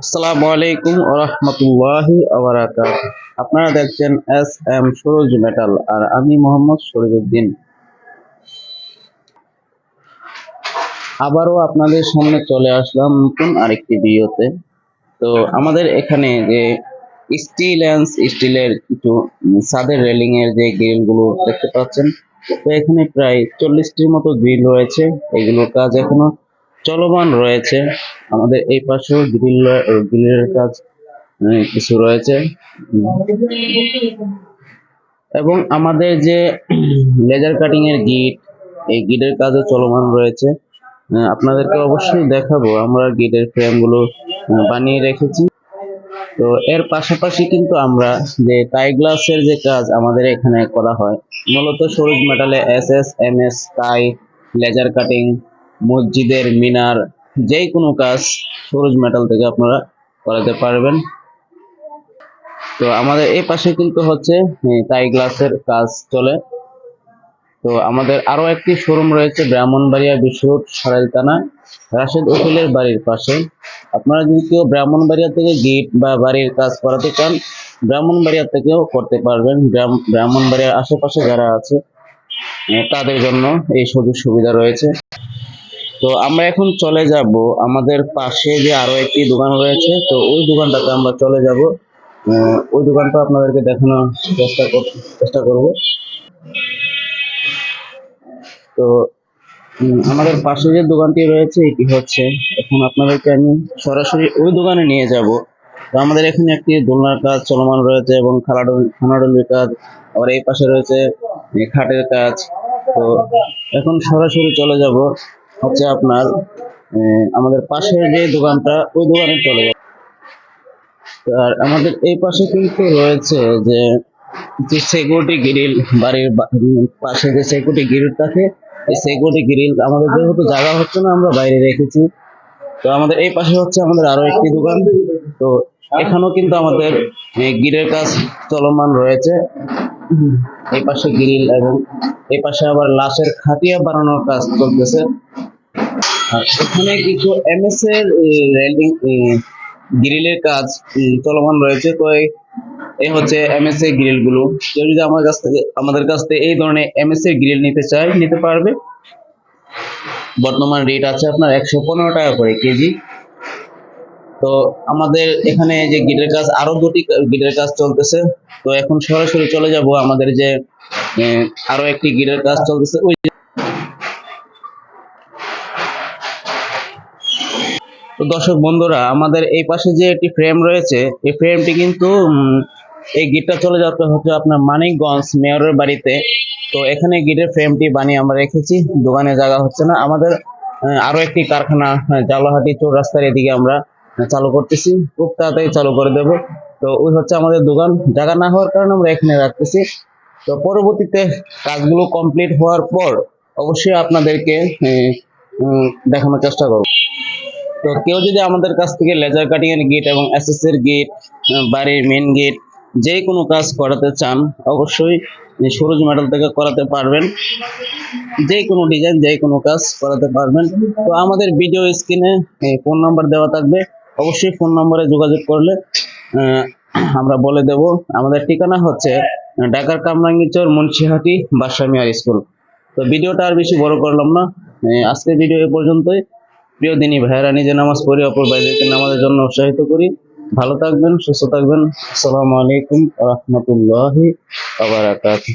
আসসালামু আলাইকুম ওয়া রাহমাতুল্লাহি ওয়া বারাকাতুহু। আপনারা দেখছেন সুরজ মেটাল আর আমি মোহাম্মদ শরীফুদ্দিন। আবারও আপনাদের সামনে চলে আসলাম নতুন আরেকটি ভিডিওতে। তো আমাদের এখানে যে স্টিলের কিছু ছাদের রেলিং এর যে গ্রিল গুলো দেখতে পাচ্ছেন, তো এখানে প্রায় 40টির মতো গ্রিল রয়েছে। এগুলোর কাজ এখনো চলমান রয়েছে। আমাদের এই পাশেও গ্রিলের কাজ কিছু রয়েছে। এবং আমাদের যে লেজার কাটিং এর গিট, এই গিটের কাজও চলমান রয়েছে। আপনাদেরকে অবশ্যই দেখাবো আমরা গিটের ফ্রেম গুলো বানিয়ে রেখেছি। তো এর পাশাপাশি কিন্তু আমরা যে টাই গ্লাসের যে কাজ আমাদের এখানে করা হয়, মূলত সরুজ মেটালে এস টাই, লেজার কাটিং, মসজিদের মিনার, যে কোনো কাজ সরুজ মেটাল থেকে আপনারা করাতে পারবেন। তো আমাদের এই পাশে কিন্তু হচ্ছে টাই গ্লাসের কাজ চলে। তো আমাদের আরো একটি শোরুম রয়েছে ব্রাহ্মণবাড়িয়া বিশ্ব রোড, সরাইলতানা, রাশেদ উকিলের বাড়ির পাশে। আপনারা যদি কেউ ব্রাহ্মণবাড়িয়া থেকে গেট বা বাড়ির কাজ করাতে চান, ব্রাহ্মণবাড়িয়া থেকেও করতে পারবেন। ব্রাহ্মণবাড়িয়ার আশেপাশে যারা আছে তাদের জন্য এই সুযোগ সুবিধা রয়েছে। তো আমরা এখন চলে যাব আমাদের পাশে যে আরো একটি দোকান রয়েছে, তো ওই দোকানটাতে আমরা চলে যাব। ওই দোকানটা আপনাদেরকে দেখানোর চেষ্টা করব। তো আমাদের পাশে যে দোকানটি রয়েছে এটি হচ্ছে, এখন আপনাদেরকে আমি সরাসরি ওই দোকানে নিয়ে যাব। তো আমাদের এখানে একটি দোলনার কাজ চলমান রয়েছে এবং খানাডলির কাজ, আবার এই পাশে রয়েছে খাটের কাজ। তো এখন সরাসরি চলে যাব হচ্ছে আপনার আমাদের পাশের যে দোকানটা, ওই দোকানে চলে যাব। আর আমাদের এই পাশে কিন্তু রয়েছে যে সিকিউরিটি গ্রিল, বাড়ির পাশে যে সিকিউরিটি গ্রিল থাকে, এই সিকিউরিটি গ্রিল আমাদের যেহেতু জায়গা হচ্ছে না, আমরা বাইরে রেখেছি। তো আমাদের এই পাশে হচ্ছে আমাদের আরো একটি দোকান। তো এখানেও কিন্তু আমাদের গ্রিলের কাজ চলমান রয়েছে। এই পাশে গ্রিল এবং এই পাশে আবার লাশের খাটিয়া বানানোর কাজ চলতেছে। আর এখানে কিছু এমএস এর রেলিং গ্রিলের কাজ চলমান রয়েছে। তো এই হচ্ছে এমএস এর গ্রিল গুলো। কেউ যদি আমাদের কাছ থেকে এই ধরনের এমএস এর গ্রিল নিতে চায়, নিতে পারবে। বর্তমান রেট আছে আপনার 115 টাকা করে কেজি। তো আমাদের এখানে যে গিটের কাজ, আরো দুটি গিটের কাজ চলতেছে। তো এখন সরাসরি চলে যাব আমাদের যে আরো একটি গিটের কাজ চলতেছে ওই। তো দর্শক বন্ধুরা, আমাদের এই পাশে যে একটি ফ্রেম রয়েছে, এই ফ্রেমটি কিন্তু এই গিটটা চলে যাচ্ছে হচ্ছে আপনার মানিকগঞ্জ মেয়রের বাড়িতে। তো এখানে গিটের ফ্রেমটি বানিয়ে আমরা রেখেছি, দোকানে জায়গা হচ্ছে না। আমাদের আরো একটি কারখানা জালাহাটি চৌরাস্তার এদিকে আমরা চালু করতেছি, খুব তাড়াতাড়ি চালু করে দেব। তো ওই হচ্ছে আমাদের দোকান, জায়গা না হওয়ার কারণে আমরা এখানে রাখতেছি। তো পরবর্তীতে কাজগুলো কমপ্লিট হওয়ার পর অবশ্যই আপনাদেরকে দেখানোর চেষ্টা করব। তো কেউ যদি আমাদের কাছ থেকে লেজার কাটিং এর গেট এবং এসএস এর গেট, বাড়ির মেন গেট, যে কোনো কাজ করাতে চান, অবশ্যই সরুজ মেটাল থেকে করাতে পারবেন। যে কোনো ডিজাইন, যে কোনো কাজ করাতে পারবেন। তো আমাদের ভিডিও স্ক্রিনে ফোন নাম্বার দেওয়া থাকবে, অবশ্যই ফোন নম্বরে যোগাযোগ করলে আমরা বলে দেব। আমাদের ঠিকানা হচ্ছে ঢাকার কামরাঙ্গীরচর, মুন্সিহাটি, বাদশা মিয়ার স্কুল। তো ভিডিওটা আর বেশি বড় করলাম না, আজকের ভিডিও এ পর্যন্তই। প্রিয় দিনী ভাইয়েরা, নিজে নামাজ পড়ে অপর ভাইদেরকে নামাজের জন্য উৎসাহিত করি। ভালো থাকবেন, সুস্থ থাকবেন। আসসালামু আলাইকুম ওয়া রাহমাতুল্লাহি ওয়া বারাকাতুহু।